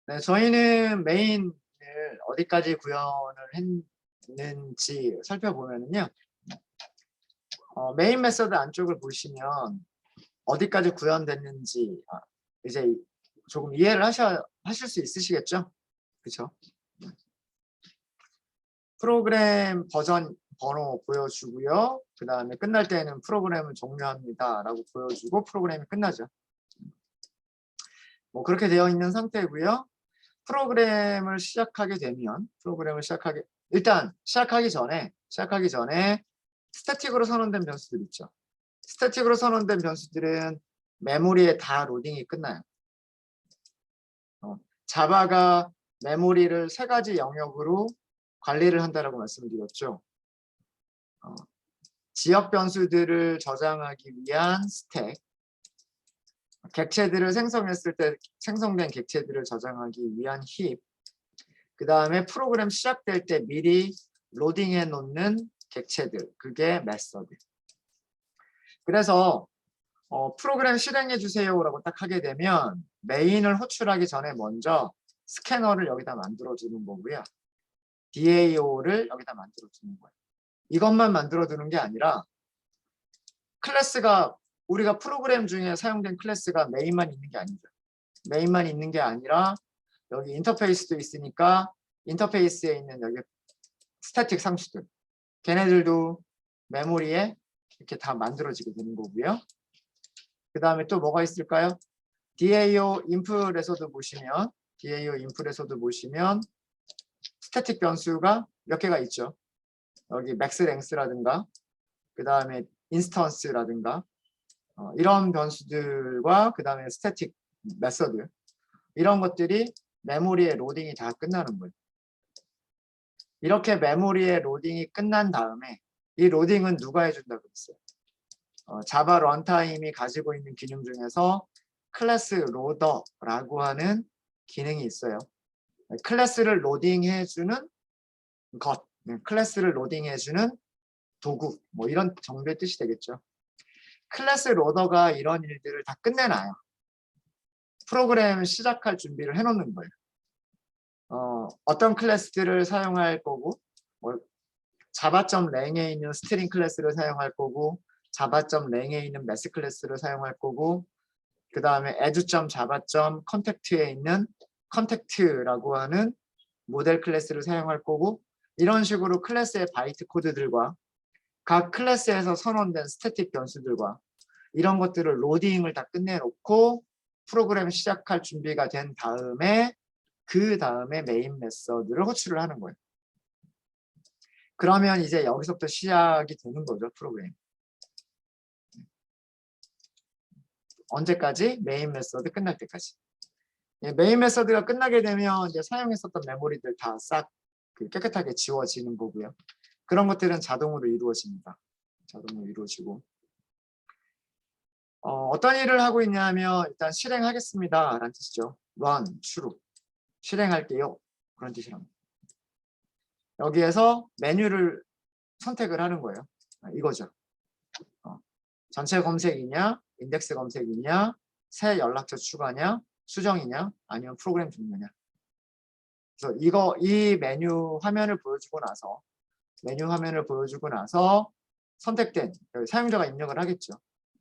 네, 저희는 메인을 어디까지 구현을 했는지 살펴보면요. 메인 메서드 안쪽을 보시면 어디까지 구현됐는지 이제 조금 이해를 하실 수 있으시겠죠? 그렇죠? 프로그램 버전 번호 보여주고요. 그 다음에 끝날 때는 프로그램을 종료합니다 라고 보여주고 프로그램이 끝나죠. 뭐 그렇게 되어 있는 상태고요. 프로그램을 시작하게 되면 일단 시작하기 전에 스태틱으로 선언된 변수들 있죠. 스태틱으로 선언된 변수들은 메모리에 다 로딩이 끝나요. 자바가 메모리를 세 가지 영역으로 관리를 한다라고 말씀드렸죠. 지역 변수들을 저장하기 위한 스택, 객체들을 생성했을 때 생성된 객체들을 저장하기 위한 힙, 그 다음에 프로그램 시작될 때 미리 로딩해 놓는 객체들, 그게 메서드. 그래서 프로그램 실행해 주세요라고 딱 하게 되면 메인을 호출하기 전에 먼저 스캐너를 여기다 만들어주는 거고요. DAO를 여기다 만들어주는 거예요. 이것만 만들어두는 게 아니라 클래스가 우리가 프로그램 중에 사용된 클래스가 메인만 있는 게 아니죠. 메인만 있는 게 아니라 여기 인터페이스도 있으니까 인터페이스에 있는 여기 스태틱 상수들 걔네들도 메모리에 이렇게 다 만들어지게 되는 거고요. 그 다음에 또 뭐가 있을까요? DAO 인풋에서도 보시면 스태틱 변수가 몇 개가 있죠. 여기 맥스 랭스라든가 그 다음에 인스턴스라든가 이런 변수들과 그 다음에 스태틱 메서드 이런 것들이 메모리의 로딩이 다 끝나는 거예요. 이렇게 메모리의 로딩이 끝난 다음에 이 로딩은 누가 해준다고 했어요? 자바 런타임이 가지고 있는 기능 중에서 클래스 로더라고 하는 기능이 있어요. 클래스를 로딩해주는 것, 클래스를 로딩해주는 도구, 뭐 이런 정도의 뜻이 되겠죠. 클래스 로더가 이런 일들을 다 끝내놔요. 프로그램 시작할 준비를 해놓는 거예요. 어떤 클래스들을 사용할 거고, 뭐 java.lang에 있는 스트링 클래스를 사용할 거고, java.lang에 있는 매스 클래스를 사용할 거고, 그 다음에 add.java.contact에 있는 contact라고 하는 모델 클래스를 사용할 거고, 이런 식으로 클래스의 바이트 코드들과 각 클래스에서 선언된 스태틱 변수들과 이런 것들을 로딩을 다 끝내놓고 프로그램 시작할 준비가 된 다음에 그 다음에 메인 메서드를 호출을 하는 거예요. 그러면 이제 여기서부터 시작이 되는 거죠, 프로그램. 언제까지? 메인 메서드 끝날 때까지. 메인 메서드가 끝나게 되면 이제 사용했었던 메모리들 다 싹 깨끗하게 지워지는 거고요. 그런 것들은 자동으로 이루어집니다. 자동으로 이루어지고. 어떤 일을 하고 있냐면 일단 실행하겠습니다 라는 뜻이죠. run, true. 실행할게요. 그런 뜻이랍니다. 여기에서 메뉴를 선택을 하는 거예요. 이거죠. 전체 검색이냐, 인덱스 검색이냐, 새 연락처 추가냐, 수정이냐, 아니면 프로그램 종료냐. 그래서 이 메뉴 화면을 보여주고 나서 선택된 사용자가 입력을 하겠죠.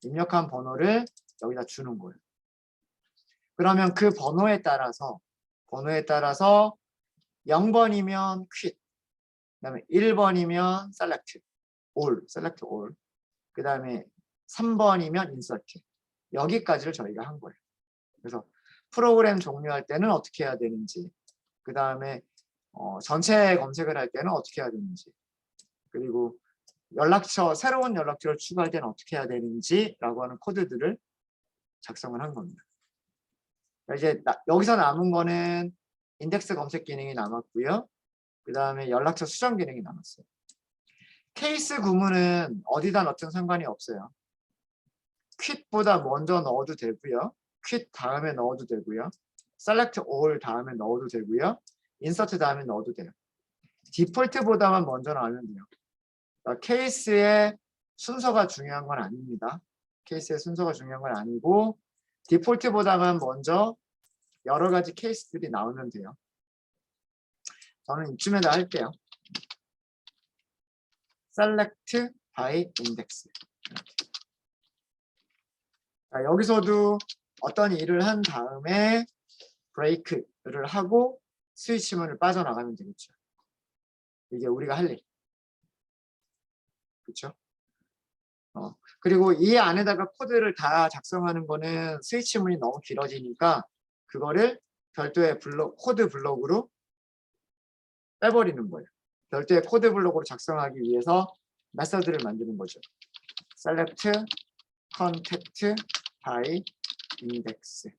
입력한 번호를 여기다 주는 거예요. 그러면 그 번호에 따라서 0번이면 quit, 그다음에 1번이면 select all, 그다음에 3번이면 insert. 여기까지를 저희가 한 거예요. 그래서 프로그램 종료할 때는 어떻게 해야 되는지, 그다음에 전체 검색을 할 때는 어떻게 해야 되는지, 그리고 새로운 연락처를 추가할 때는 어떻게 해야 되는지라고 하는 코드들을 작성을 한 겁니다. 이제 여기서 남은 거는 인덱스 검색 기능이 남았고요. 그 다음에 연락처 수정 기능이 남았어요. 케이스 구문은 어디다 넣든 상관이 없어요. quit보다 먼저 넣어도 되고요. quit 다음에 넣어도 되고요. select all 다음에 넣어도 되고요. insert 다음에 넣어도 돼요. 디폴트보다만 먼저 넣으면 돼요. 케이스의 순서가 중요한 건 아닙니다. 케이스의 순서가 중요한 건 아니고 디폴트보다만 먼저 여러 가지 케이스들이 나오면 돼요. 저는 이쯤에다 할게요. select by index. 자, 여기서도 어떤 일을 한 다음에 브레이크를 하고 스위치문을 빠져나가면 되겠죠. 이게 우리가 할 일. 그렇죠? 그리고 이 안에다가 코드를 다 작성하는 거는 스위치문이 너무 길어지니까 그거를 별도의 코드 블록으로 빼버리는 거예요. 별도의 코드 블록으로 작성하기 위해서 메서드를 만드는 거죠. select contact by index.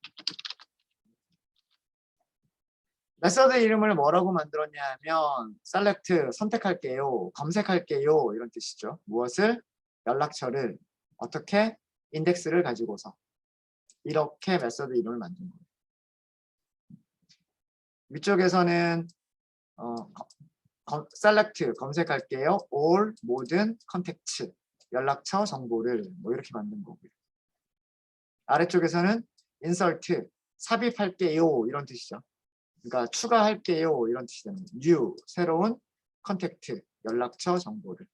메서드 이름을 뭐라고 만들었냐면 select 선택할게요, 검색할게요 이런 뜻이죠. 무엇을? 연락처를 어떻게? 인덱스를 가지고서 이렇게 메서드 이름을 만든 거예요. 위쪽에서는 select 검색할게요, all 모든 컨택트 연락처 정보를 뭐 이렇게 만든 거고요. 아래쪽에서는 insert 삽입할게요 이런 뜻이죠. 그러니까 추가할게요 이런 뜻이 됩니다. new 새로운 컨택트 연락처 정보를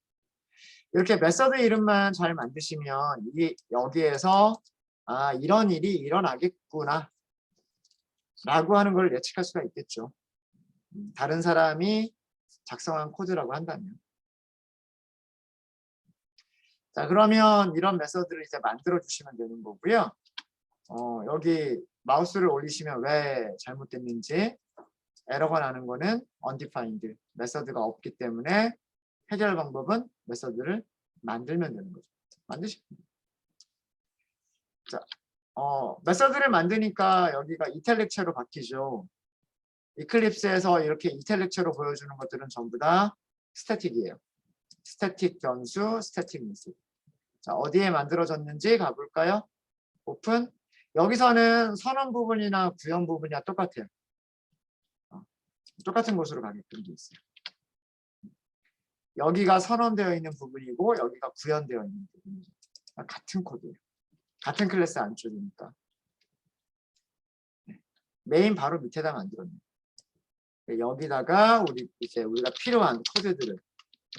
이렇게 메서드 이름만 잘 만드시면 여기에서 이런 일이 일어나겠구나 라고 하는 걸 예측할 수가 있겠죠. 다른 사람이 작성한 코드라고 한다면. 자, 그러면 이런 메서드를 이제 만들어 주시면 되는 거고요. 여기 마우스를 올리시면 왜 잘못됐는지 에러가 나는 거는 undefined 메서드가 없기 때문에 해결 방법은 메서드를 만들면 되는 거죠. 만드시면 됩니다. 자, 메서드를 만드니까 여기가 이탈릭체로 바뀌죠. 이클립스에서 이렇게 이탈릭체로 보여주는 것들은 전부 다 스태틱이에요. 스태틱 변수, 스태틱 메시지. 자, 어디에 만들어졌는지 가볼까요? 오픈. 여기서는 선언 부분이나 구현 부분이랑 똑같아요. 똑같은 곳으로 가게끔 돼 있어요. 여기가 선언되어 있는 부분이고 여기가 구현되어 있는 부분이죠. 같은 코드예요. 같은 클래스 안쪽이니까. 메인 바로 밑에다 만들었네요. 여기다가 우리가 필요한 코드들을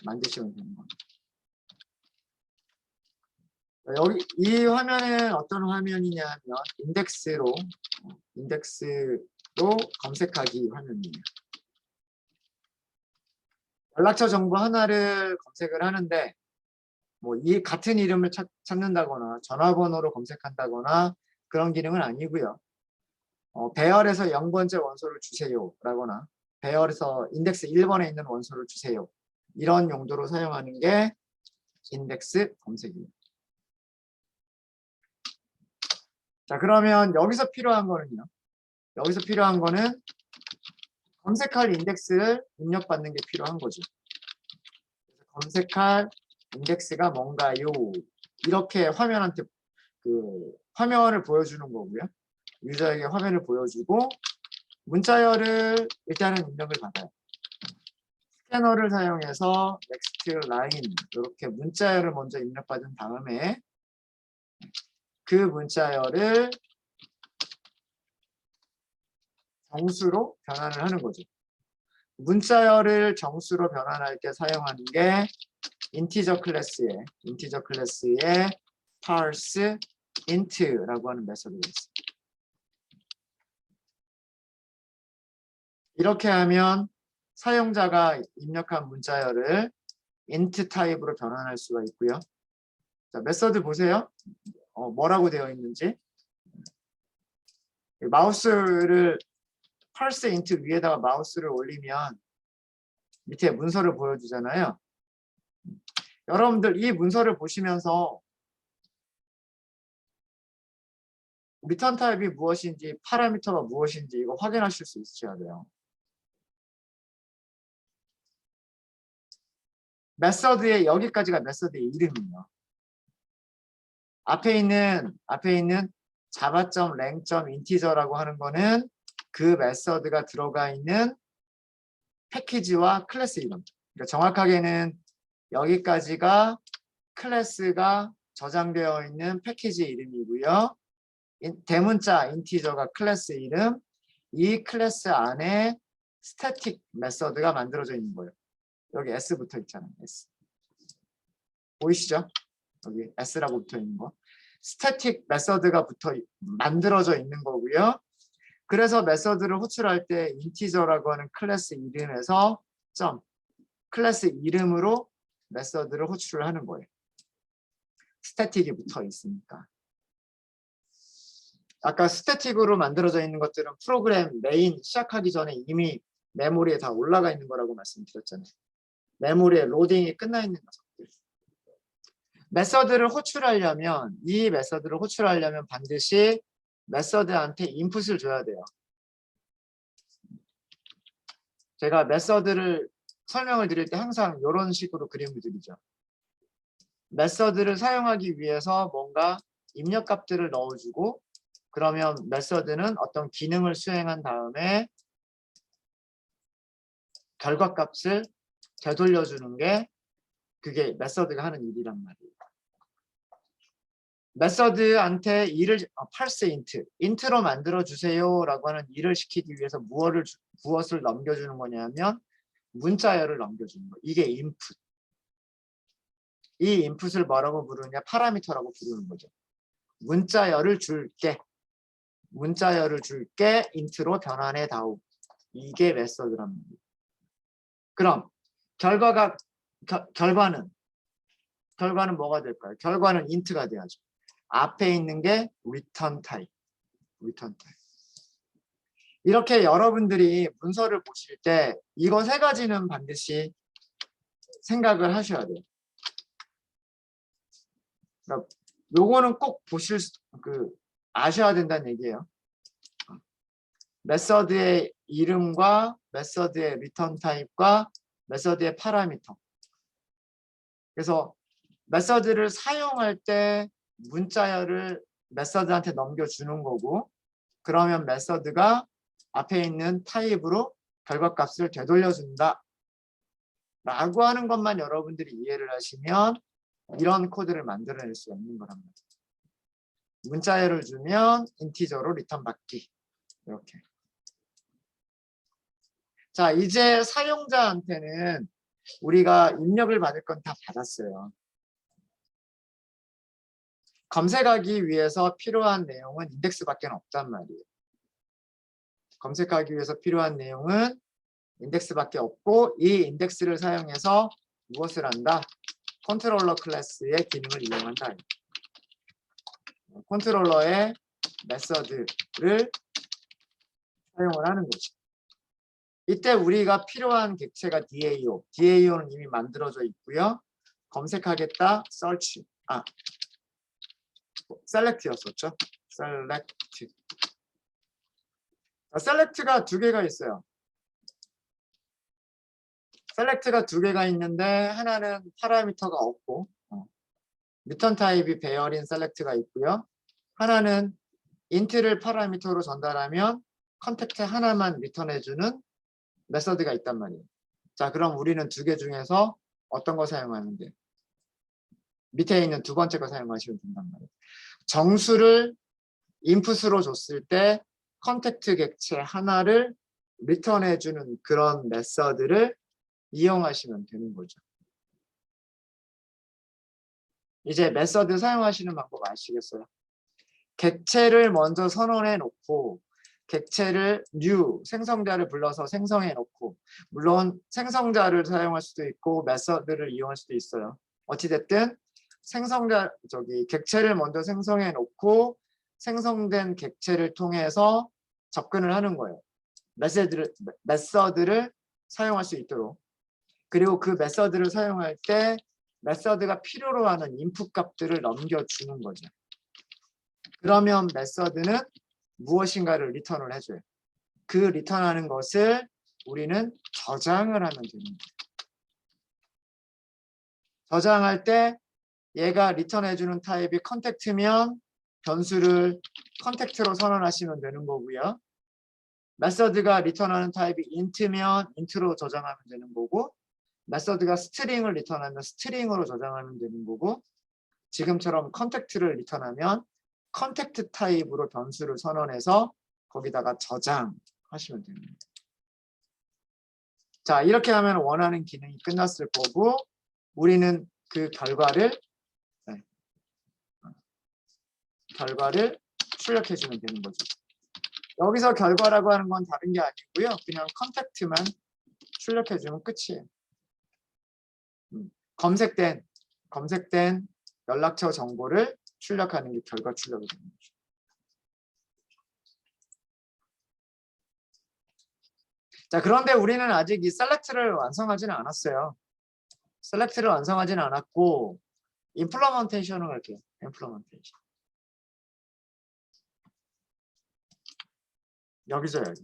만드시면 되는 겁니다. 여기 이 화면은 어떤 화면이냐 하면 인덱스로 검색하기 화면이에요. 연락처 정보 하나를 검색을 하는데 뭐 이 같은 이름을 찾는다거나 전화번호로 검색한다거나 그런 기능은 아니고요. 배열에서 0번째 원소를 주세요 라거나 배열에서 인덱스 1번에 있는 원소를 주세요. 이런 용도로 사용하는 게 인덱스 검색입니다. 자, 그러면 여기서 필요한 거는요. 여기서 필요한 거는 검색할 인덱스를 입력받는 게 필요한 거죠. 검색할 인덱스가 뭔가요? 이렇게 화면한테 화면을 보여주는 거고요. 유저에게 화면을 보여주고 문자열을 일단은 입력을 받아요. 스캐너를 사용해서 next line 이렇게 문자열을 먼저 입력받은 다음에 그 문자열을 정수로 변환을 하는 거죠. 문자열을 정수로 변환할 때 사용하는 게 인티저 클래스의 parse int라고 하는 메소드가 있습니다. 이렇게 하면 사용자가 입력한 문자열을 int 타입으로 변환할 수가 있고요. 자, 메소드 보세요. 뭐라고 되어 있는지. 마우스를 parse int 위에다가 마우스를 올리면 밑에 문서를 보여주잖아요. 여러분들 이 문서를 보시면서 리턴 타입이 무엇인지 파라미터가 무엇인지 이거 확인하실 수 있어야 돼요. 메서드의 여기까지가 메서드의 이름이에요. 앞에 있는 java.lang.integer라고 하는 거는 그 메서드가 들어가 있는 패키지와 클래스 이름. 그러니까 정확하게는 여기까지가 클래스가 저장되어 있는 패키지 이름이고요. 대문자 인티저가 클래스 이름, 이 클래스 안에 스태틱 메서드가 만들어져 있는 거예요. 여기 S 붙어 있잖아요. S. 보이시죠? 여기 S라고 붙어 있는 거. 스태틱 메서드가 만들어져 있는 거고요. 그래서 메서드를 호출할 때 인티저라고 하는 클래스 이름에서 클래스 이름으로 메서드를 호출을 하는 거예요. 스태틱이 붙어 있으니까. 아까 스태틱으로 만들어져 있는 것들은 프로그램 메인 시작하기 전에 이미 메모리에 다 올라가 있는 거라고 말씀드렸잖아요. 메모리에 로딩이 끝나 있는 녀석들. 메서드를 호출하려면 이 메서드를 호출하려면 반드시 메서드한테 인풋을 줘야 돼요. 제가 메서드를 설명을 드릴 때 항상 이런 식으로 그림을 드리죠. 메서드를 사용하기 위해서 뭔가 입력값들을 넣어주고 그러면 메서드는 어떤 기능을 수행한 다음에 결과값을 되돌려주는 게 그게 메서드가 하는 일이란 말이에요. 메서드한테 일을 parse int로 만들어 주세요라고 하는 일을 시키기 위해서 무엇을 넘겨주는 거냐면 문자열을 넘겨주는 거. 이게 인풋. 이 인풋을 뭐라고 부르냐? 파라미터라고 부르는 거죠. 문자열을 줄게. 문자열을 줄게. int로 변환해 다오. 이게 메서드란 말이에요. 그럼 결과는 뭐가 될까요? 결과는 int가 돼야죠. 앞에 있는 게 return type. 이렇게 여러분들이 문서를 보실 때 이거 세 가지는 반드시 생각을 하셔야 돼요. 그러니까 요거는 꼭 아셔야 된다는 얘기예요. 메서드의 이름과 메서드의 리턴 타입과 메서드의 파라미터. 그래서 메서드를 사용할 때 문자열을 메서드한테 넘겨주는 거고 그러면 메서드가 앞에 있는 타입으로 결과값을 되돌려준다 라고 하는 것만 여러분들이 이해를 하시면 이런 코드를 만들어낼 수 있는 거란 말이에요. 문자열을 주면 인티저로 리턴 받기. 이렇게. 자, 이제 사용자한테는 우리가 입력을 받을 건 다 받았어요. 검색하기 위해서 필요한 내용은 인덱스밖에 없단 말이에요. 검색하기 위해서 필요한 내용은 인덱스밖에 없고 이 인덱스를 사용해서 무엇을 한다? 컨트롤러 클래스의 기능을 이용한다. 컨트롤러의 메서드를 사용을 하는 거죠. 이때 우리가 필요한 객체가 DAO. DAO는 이미 만들어져 있고요. 검색하겠다, search. select였었죠. select가 두 개가 있어요. select가 두 개가 있는데 하나는 파라미터가 없고 리턴 타입이 배열인 select가 있고요. 하나는 int를 파라미터로 전달하면 컨택트 하나만 리턴해주는 메서드가 있단 말이에요. 자, 그럼 우리는 두 개 중에서 어떤 거 사용하는데? 밑에 있는 두 번째 거 사용하시면 된단 말이에요. 정수를 인풋으로 줬을 때 컨택트 객체 하나를 리턴해주는 그런 메서드를 이용하시면 되는 거죠. 이제 메서드 사용하시는 방법 아시겠어요? 객체를 먼저 선언해 놓고 객체를 new 생성자를 불러서 생성해 놓고 물론 생성자를 사용할 수도 있고 메서드를 이용할 수도 있어요. 어찌됐든 객체를 먼저 생성해 놓고 생성된 객체를 통해서 접근을 하는 거예요. 메서드를 사용할 수 있도록. 그리고 그 메서드를 사용할 때 메서드가 필요로 하는 인풋 값들을 넘겨주는 거죠. 그러면 메서드는 무엇인가를 리턴을 해줘요. 그 리턴하는 것을 우리는 저장을 하면 됩니다. 저장할 때 얘가 리턴해주는 타입이 컨택트면 변수를 컨택트로 선언하시면 되는 거고요. 메서드가 리턴하는 타입이 int면 int로 저장하면 되는 거고 메서드가 스트링을 리턴하면 스트링으로 저장하면 되는 거고 지금처럼 컨택트를 리턴하면 컨택트 타입으로 변수를 선언해서 거기다가 저장 하시면 됩니다. 자, 이렇게 하면 원하는 기능이 끝났을 거고 우리는 그 결과를 출력해 주면 되는 거죠. 여기서 결과라고 하는 건 다른 게 아니고요. 그냥 컨택트만 출력해 주면 끝이에요. 검색된 연락처 정보를 출력하는 게 결과 출력이 되는 거죠. 자, 그런데 우리는 아직 이 셀렉트를 완성하지는 않았어요. 셀렉트를 완성하지는 않았고 임플리먼테이션을 할게요. 임플리먼테이션. 여기죠, 여기.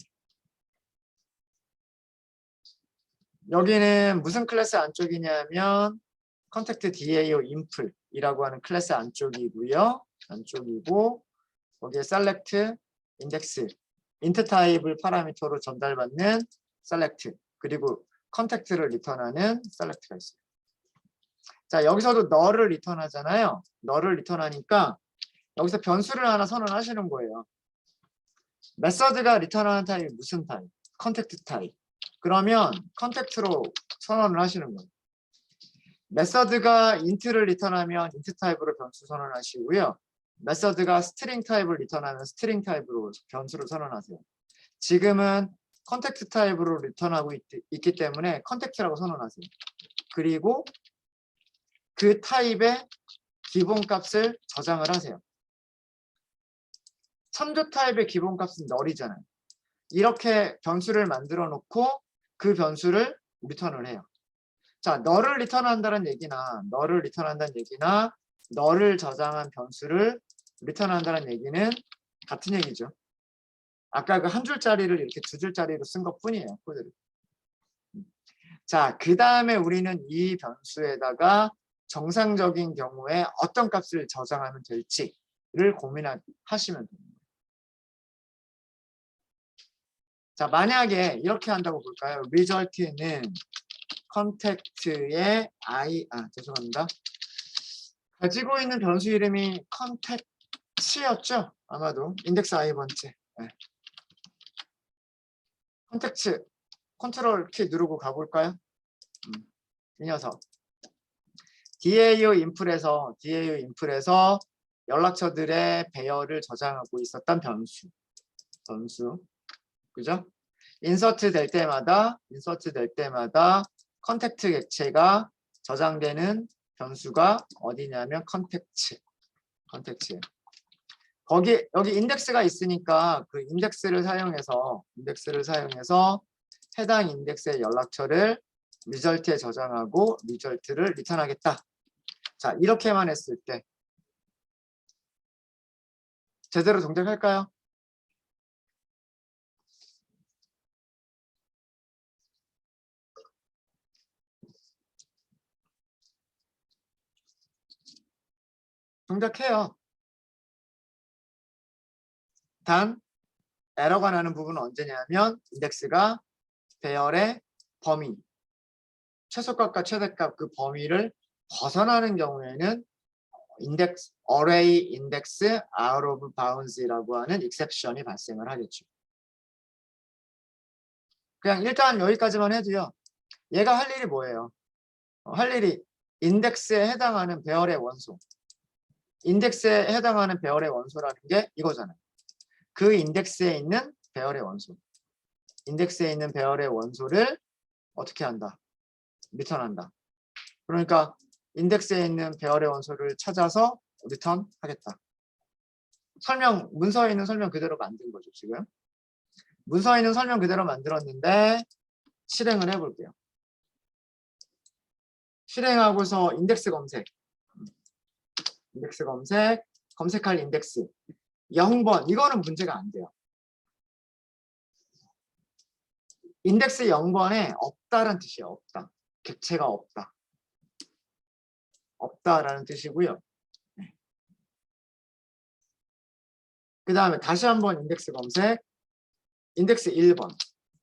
여기는 무슨 클래스 안쪽이냐면 컨택트 DAO 인플이라고 하는 클래스 안쪽이고요. 안쪽이고 거기에 셀렉트, 인덱스, 인트 타입을 파라미터로 전달받는 셀렉트, 그리고 컨택트를 리턴하는 셀렉트가 있어요. 자, 여기서도 너를 리턴하잖아요. 너를 리턴하니까 여기서 변수를 하나 선언하시는 거예요. 메서드가 리턴하는 타입이 무슨 타입? 컨택트 타입. 그러면 컨택트로 선언을 하시는 거예요. 메서드가 인트를 리턴하면 인트 타입으로 변수 선언하시고요. 메서드가 스트링 타입을 리턴하면 스트링 타입으로 변수를 선언하세요. 지금은 컨택트 타입으로 리턴하고 있기 때문에 컨택트라고 선언하세요. 그리고 그 타입의 기본값을 저장을 하세요. 참조 타입의 기본값은 null이잖아요. 이렇게 변수를 만들어 놓고 그 변수를 리턴을 해요. 자, 너를 리턴한다는 얘기나 너를 저장한 변수를 리턴한다는 얘기는 같은 얘기죠. 아까 그 한 줄짜리를 이렇게 두 줄짜리로 쓴 것뿐이에요. 코드를. 자, 그 다음에 우리는 이 변수에다가 정상적인 경우에 어떤 값을 저장하면 될지를 고민하시면 됩니다. 자, 만약에 이렇게 한다고 볼까요? result는 컨택트의 죄송합니다. 가지고 있는 변수 이름이 컨택트였죠? 아마도 인덱스 i번째. 네. 컨택트 컨트롤 키 누르고 가볼까요? 이 녀석. DAO 인플에서 연락처들의 배열을 저장하고 있었던 변수. 그죠? 인서트 될 때마다 컨택트 객체가 저장되는 변수가 어디냐면 컨택트. 여기 인덱스가 있으니까 그 인덱스를 사용해서 해당 인덱스의 연락처를 리절트에 저장하고 리절트를 리턴하겠다. 자, 이렇게만 했을 때 제대로 동작할까요? 동작해요. 단 에러가 나는 부분은 언제냐면 인덱스가 배열의 범위, 최소값과 최대값 그 범위를 벗어나는 경우에는 array index out of bounds라고 하는 exception이 발생을 하겠죠. 그냥 일단 여기까지만 해도요. 얘가 할 일이 뭐예요? 할 일이 인덱스에 해당하는 배열의 원소. 인덱스에 해당하는 배열의 원소라는 게 이거잖아요. 그 인덱스에 있는 배열의 원소. 인덱스에 있는 배열의 원소를 어떻게 한다? 리턴한다. 그러니까 인덱스에 있는 배열의 원소를 찾아서 리턴하겠다. 문서에 있는 설명 그대로 만든 거죠, 지금. 문서에 있는 설명 그대로 만들었는데 실행을 해볼게요. 실행하고서 인덱스 검색할 인덱스 0번, 이거는 문제가 안 돼요. 인덱스 0번에 없다라는 뜻이에요. 없다. 객체가 없다. 없다라는 뜻이고요. 그 다음에 다시 한번 인덱스 검색. 인덱스 1번.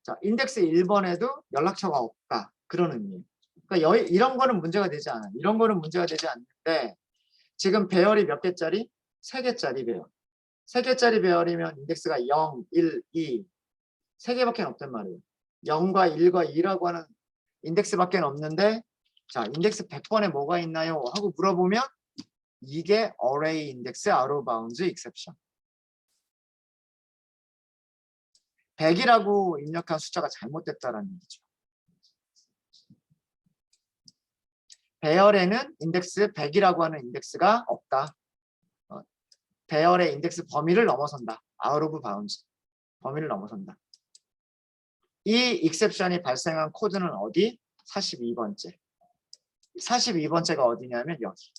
자, 인덱스 1번에도 연락처가 없다. 그런 의미예요. 그러니까 이런 거는 문제가 되지 않아요. 이런 거는 문제가 되지 않는데 지금 배열이 몇 개짜리? 3개짜리 배열. 3개짜리 배열이면 인덱스가 0, 1, 2, 3개밖에 없단 말이에요. 0과 1과 2라고 하는 인덱스밖에 없는데 자, 인덱스 100번에 뭐가 있나요? 하고 물어보면 이게 array index out of bounds exception. 100이라고 입력한 숫자가 잘못됐다라는 얘기죠. 배열에는 인덱스 100이라고 하는 인덱스가 없다. 배열의 인덱스 범위를 넘어선다. out of bounds. 범위를 넘어선다. 이 exception이 발생한 코드는 어디? 42번째. 42번째가 어디냐면 여기.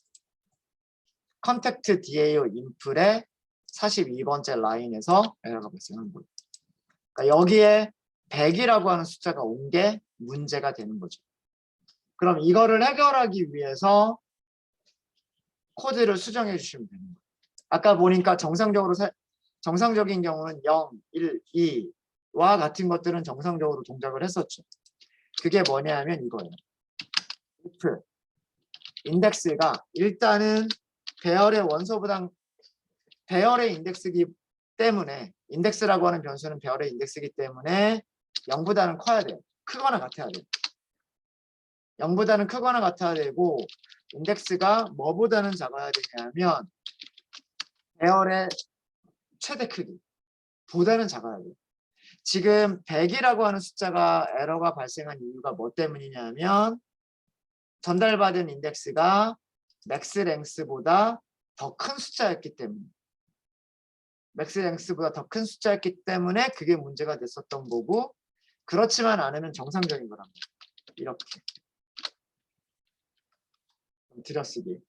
contact DAO input의 42번째 라인에서 에러가 발생한 거예요. 그러니까 여기에 100이라고 하는 숫자가 온 게 문제가 되는 거죠. 그럼 이거를 해결하기 위해서 코드를 수정해 주시면 되는 거예요. 아까 보니까 정상적인 경우는 0, 1, 2와 같은 것들은 정상적으로 동작을 했었죠. 그게 뭐냐면 이거예요. if 인덱스가 일단은 배열의 원소보다 배열의 인덱스이기 때문에 인덱스라고 하는 변수는 배열의 인덱스이기 때문에 0보다는 커야 돼요. 크거나 같아야 돼요. 0보다는 크거나 같아야 되고 인덱스가 뭐보다는 작아야 되냐면 배열의 최대 크기 보다는 작아야 돼요. 지금 100이라고 하는 숫자가 에러가 발생한 이유가 뭐 때문이냐면 전달받은 인덱스가 맥스 랭스보다 더 큰 숫자였기 때문에 맥스 랭스보다 더 큰 숫자였기 때문에 그게 문제가 됐었던 거고 그렇지만 않으면 정상적인 거랍니다. 이렇게 들여쓰기.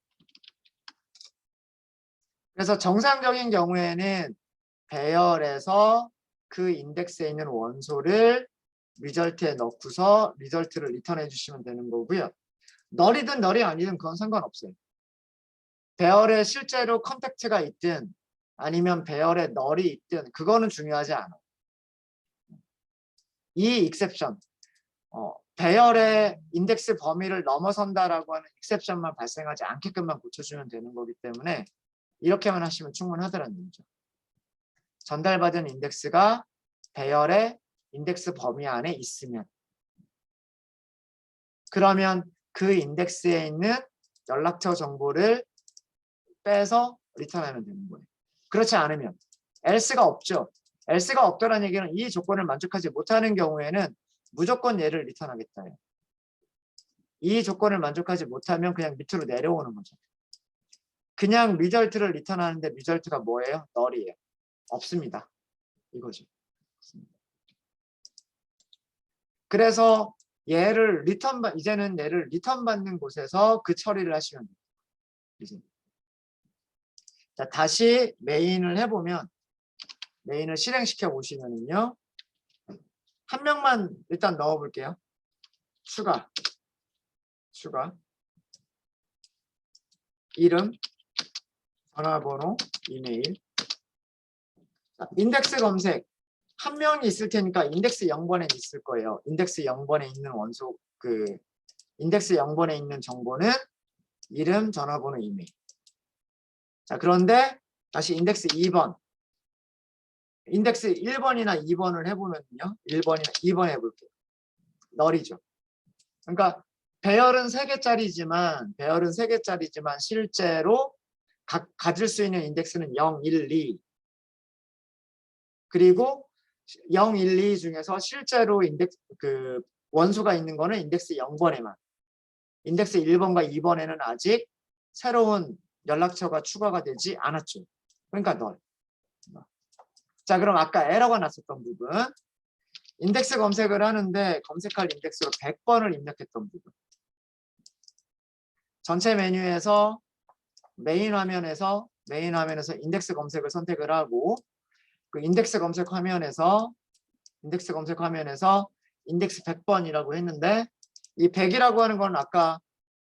그래서 정상적인 경우에는 배열에서 그 인덱스에 있는 원소를 리절트에 넣고서 리절트를 리턴해 주시면 되는 거고요. 널이든 널이 아니든 그건 상관없어요. 배열에 실제로 컨택트가 있든 아니면 배열에 널이 있든 그거는 중요하지 않아요. 이 익셉션, 배열의 인덱스 범위를 넘어선다라고 하는 익셉션만 발생하지 않게끔만 고쳐주면 되는 거기 때문에 이렇게만 하시면 충분하다는 얘기죠. 전달받은 인덱스가 배열의 인덱스 범위 안에 있으면 그러면 그 인덱스에 있는 연락처 정보를 빼서 리턴하면 되는 거예요. 그렇지 않으면 else가 없죠. else가 없다는 얘기는 이 조건을 만족하지 못하는 경우에는 무조건 얘를 리턴하겠다요. 이 조건을 만족하지 못하면 그냥 밑으로 내려오는 거죠. 그냥 리절트를 리턴하는데 리절트가 뭐예요? 널이에요. 없습니다. 이거죠. 그래서 얘를 이제는 얘를 리턴 받는 곳에서 그 처리를 하시면 돼요. 이제. 자, 다시 메인을 해보면 메인을 실행시켜 보시면은요. 한 명만 일단 넣어 볼게요. 추가. 이름, 전화번호, 이메일. 자, 인덱스 검색. 한 명이 있을 테니까 인덱스 0번에 있을 거예요. 인덱스 0번에 있는 원소 인덱스 0번에 있는 정보는 이름, 전화번호, 이메일. 자, 그런데 다시 인덱스 2번. 인덱스 1번이나 2번을 해보면요. 1번이나 2번 해볼게요. 널이죠. 그러니까 배열은 3개짜리지만 실제로 가질 수 있는 인덱스는 0, 1, 2. 그리고 0, 1, 2 중에서 실제로 원소가 있는 거는 인덱스 0번에만. 인덱스 1번과 2번에는 아직 새로운 연락처가 추가가 되지 않았죠. 그러니까 널. 자, 그럼 아까 에러가 났었던 부분. 인덱스 검색을 하는데 검색할 인덱스로 100번을 입력했던 부분. 전체 메뉴에서 메인 화면에서 인덱스 검색을 선택을 하고 그 인덱스 검색 화면에서 인덱스 100번이라고 했는데 이 100이라고 하는 건 아까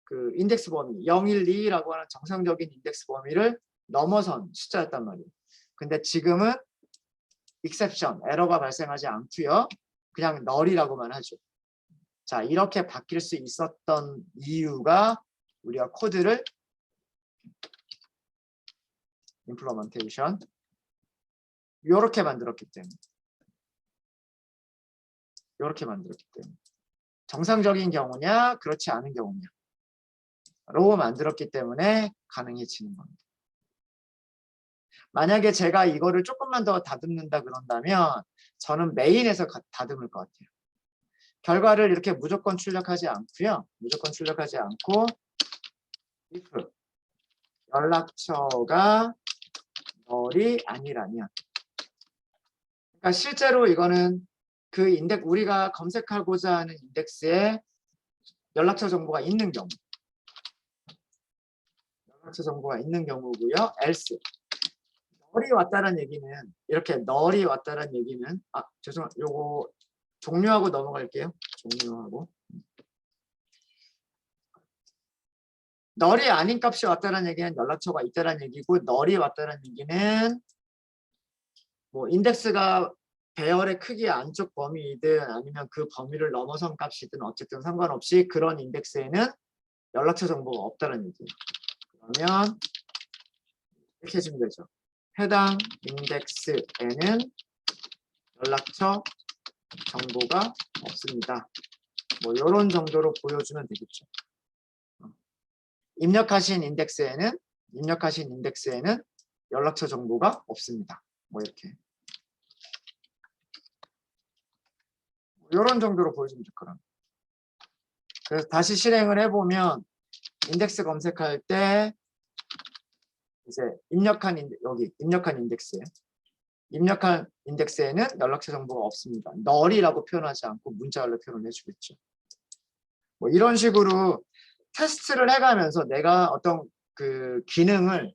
그 인덱스 범위 0, 1, 2라고 하는 정상적인 인덱스 범위를 넘어선 숫자였단 말이에요. 근데 지금은 exception, 에러가 발생하지 않고요. 그냥 null이라고만 하죠. 자, 이렇게 바뀔 수 있었던 이유가 우리가 코드를 implementation 이렇게 만들었기 때문에 이렇게 만들었기 때문에. 정상적인 경우냐, 그렇지 않은 경우냐. 로 만들었기 때문에 가능해지는 겁니다. 만약에 제가 이거를 조금만 더 다듬는다 그런다면 저는 메인에서 다듬을 것 같아요. 결과를 이렇게 무조건 출력하지 않고요. 무조건 출력하지 않고 if 연락처가 널이 아니라면, 그러니까 실제로 이거는 그 우리가 검색하고자 하는 인덱스에 연락처 정보가 있는 경우, 연락처 정보가 있는 경우고요. else 널이 왔다는 얘기는, 이렇게 널이 왔다는 얘기는, 죄송합니다. 요거 종료하고 넘어갈게요. 종료하고. 널이 아닌 값이 왔다는 얘기는 연락처가 있다는 얘기고, 널이 왔다는 얘기는 뭐 인덱스가 배열의 크기 안쪽 범위이든 아니면 그 범위를 넘어선 값이든 어쨌든 상관없이 그런 인덱스에는 연락처 정보가 없다는 얘기예요. 그러면 이렇게 해주면 되죠. 해당 인덱스에는 연락처 정보가 없습니다. 뭐 이런 정도로 보여주면 되겠죠. 입력하신 인덱스에는 연락처 정보가 없습니다. 뭐 이렇게. 이런 정도로 보여주면 될 거라. 그래서 다시 실행을 해보면 인덱스 검색할 때 이제 여기 입력한 인덱스에는 연락처 정보가 없습니다. 널이라고 표현하지 않고 문자열로 표현을 해주겠죠. 뭐 이런 식으로 테스트를 해가면서 내가 어떤 그 기능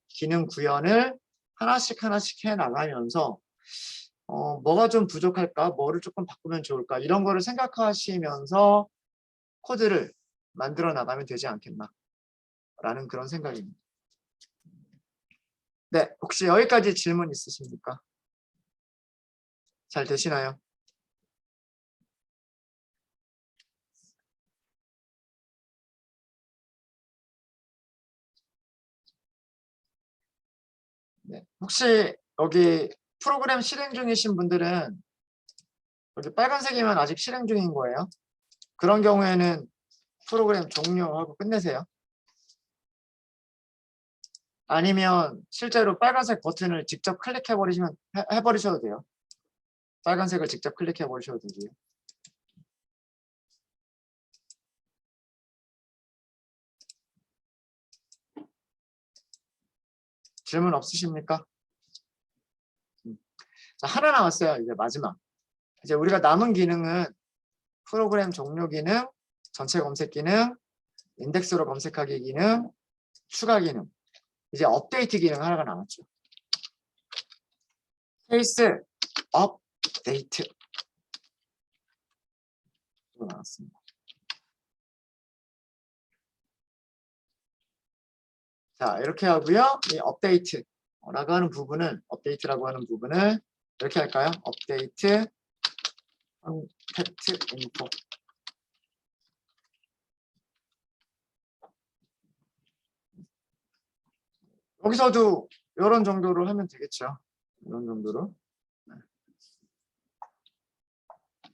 구현을 하나씩 해 나가면서 뭐가 좀 부족할까, 뭐를 조금 바꾸면 좋을까, 이런 거를 생각하시면서 코드를 만들어 나가면 되지 않겠나 라는 그런 생각입니다. 네, 혹시 여기까지 질문 있으십니까? 잘 되시나요? 네, 혹시 여기 프로그램 실행 중이신 분들은 여기 빨간색이면 아직 실행 중인 거예요. 그런 경우에는 프로그램 종료하고 끝내세요. 아니면 실제로 빨간색 버튼을 직접 해버리셔도 돼요. 빨간색을 직접 클릭해버리셔도 되고요. 질문 없으십니까? 자, 하나 남았어요. 이제 마지막. 이제 우리가 남은 기능은 프로그램 종료 기능, 전체 검색 기능, 인덱스로 검색하기 기능, 추가 기능. 이제 업데이트 기능 하나가 남았죠. 케이스 업데이트. 이거 나왔습니다. 자, 이렇게 하고요. 이 업데이트라고 하는 부분을 이렇게 할까요? 업데이트 컨택트 인포. 여기서도 이런 정도로 하면 되겠죠. 이런 정도로.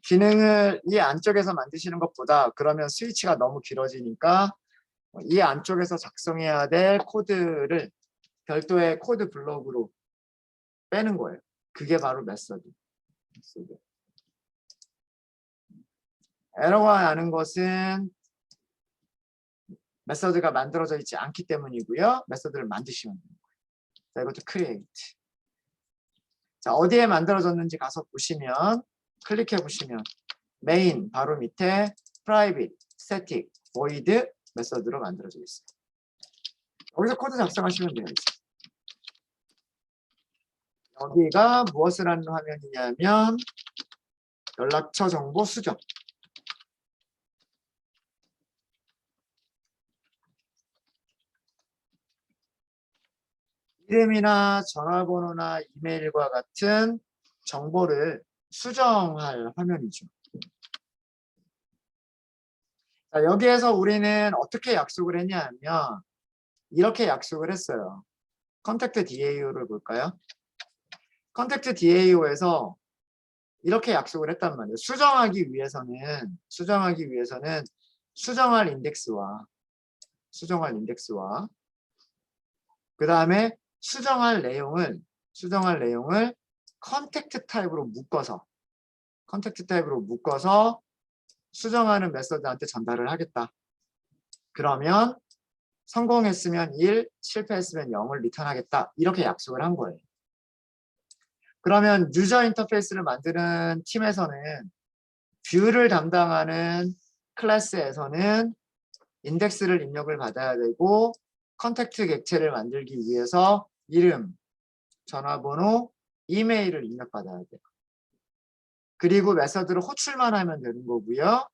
기능을 이 안쪽에서 만드시는 것보다 그러면 스위치가 너무 길어지니까 이 안쪽에서 작성해야 될 코드를 별도의 코드 블록으로 빼는 거예요. 그게 바로 메소드. 에러가 나는 것은 메소드가 만들어져 있지 않기 때문이고요. 메소드를 만드시면 됩니다. 자, 이것도 create. 자, 어디에 만들어졌는지 가서 보시면, 클릭해 보시면 main 바로 밑에 private, static, void 메소드로 만들어져 있어요. 여기서 코드 작성하시면 돼요. 이제. 여기가 무엇을 하는 화면이냐면 연락처 정보 수정. 이름이나 전화번호나 이메일과 같은 정보를 수정할 화면이죠. 자, 여기에서 우리는 어떻게 약속을 했냐면 이렇게 약속을 했어요. 컨택트 DAO를 볼까요? 컨택트 DAO에서 이렇게 약속을 했단 말이에요. 수정하기 위해서는 수정할 인덱스와 그 다음에 수정할 내용을 컨택트 타입으로 묶어서 수정하는 메서드한테 전달을 하겠다. 그러면 성공했으면 1, 실패했으면 0을 리턴하겠다. 이렇게 약속을 한 거예요. 그러면 유저 인터페이스를 만드는 팀에서는 뷰를 담당하는 클래스에서는 인덱스를 입력을 받아야 되고 컨택트 객체를 만들기 위해서 이름, 전화번호, 이메일을 입력받아야 돼요. 그리고 메서드를 호출만 하면 되는 거고요.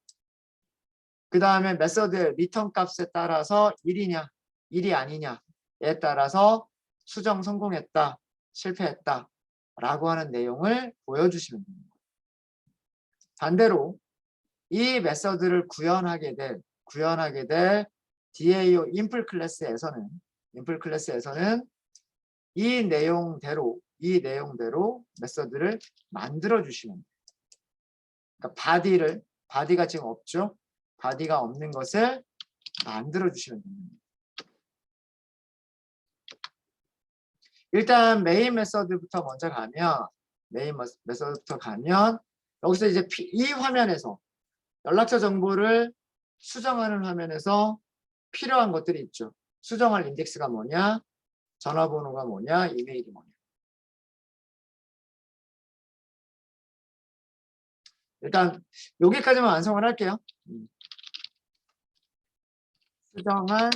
그 다음에 메서드의 리턴 값에 따라서 1이냐, 1이 아니냐에 따라서 수정 성공했다, 실패했다 라고 하는 내용을 보여주시면 됩니다. 반대로 이 메서드를 구현하게 될 DAO 인플 클래스에서는 이 내용대로 메서드를 만들어 주시면 돼요. 그러니까 바디가 지금 없죠. 바디가 없는 것을 만들어 주시면 됩니다. 일단 메인 메서드부터 먼저 가면 여기서 이제 이 화면에서 연락처 정보를 수정하는 화면에서 필요한 것들이 있죠. 수정할 인덱스가 뭐냐, 전화번호가 뭐냐, 이메일이 뭐냐. 일단 여기까지만 완성을 할게요. 수정할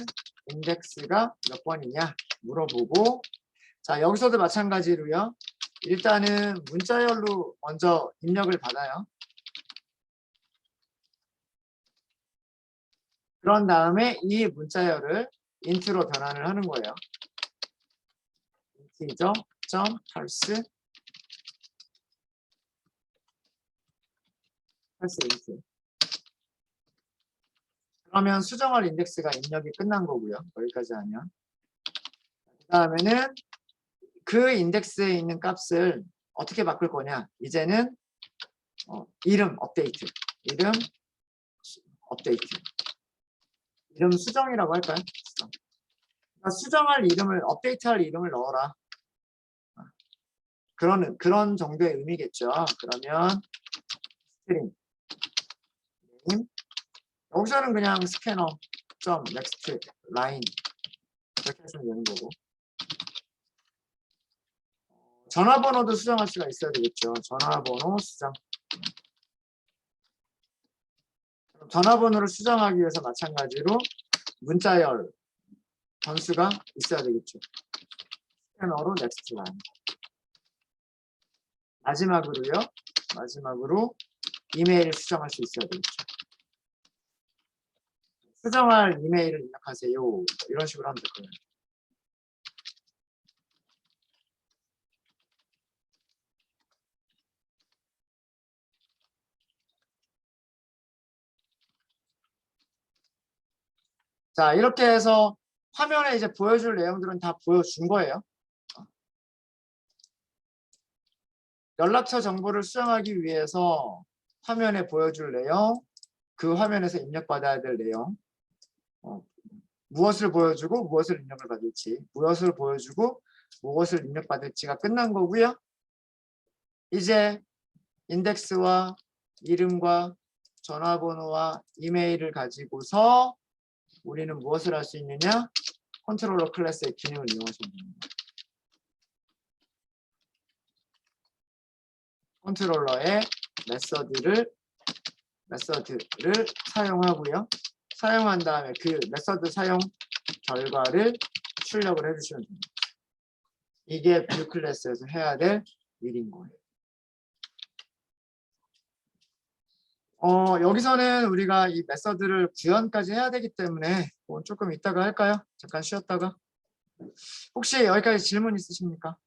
인덱스가 몇 번이냐 물어보고, 자 여기서도 마찬가지로요. 일단은 문자열로 먼저 입력을 받아요. 그런 다음에 이 문자열을 인트로 변환을 하는 거예요. integer.parse int. 그러면 수정할 인덱스가 입력이 끝난 거고요. 여기까지 하면. 그 다음에는 그 인덱스에 있는 값을 어떻게 바꿀 거냐. 이제는 이름 업데이트. 이름 수정이라고 할까요? 그러니까 수정할 이름을, 업데이트할 이름을 넣어라. 그런 정도의 의미겠죠. 그러면 스트링 여기서는 그냥 scanner.next line 이렇게 하시면 되는 거고, 전화번호도 수정할 수가 있어야 되겠죠. 전화번호 수정. 전화번호를 수정하기 위해서 마찬가지로 문자열 변수가 있어야 되겠죠. 스캐너로 next line. 마지막으로 이메일 수정할 수 있어야 되겠죠. 수정할 이메일을 입력하세요. 이런 식으로 하면 될 거예요. 자, 이렇게 해서 화면에 이제 보여줄 내용들은 다 보여준 거예요. 연락처 정보를 수정하기 위해서 화면에 보여줄 내용, 그 화면에서 입력받아야 될 내용, 무엇을 보여주고 무엇을 입력을 받을지, 무엇을 보여주고 무엇을 입력받을지가 끝난 거고요. 이제 인덱스와 이름과 전화번호와 이메일을 가지고서 우리는 무엇을 할 수 있느냐? 컨트롤러 클래스의 기능을 이용하시면 됩니다. 컨트롤러의 메서드를 사용하고요. 사용한 다음에 그 메서드 사용 결과를 출력을 해주시면 됩니다. 이게 뷰 클래스에서 해야 될 일인 거예요. 여기서는 우리가 이 메서드를 구현까지 해야 되기 때문에 조금 이따가 할까요? 잠깐 쉬었다가. 혹시 여기까지 질문 있으십니까?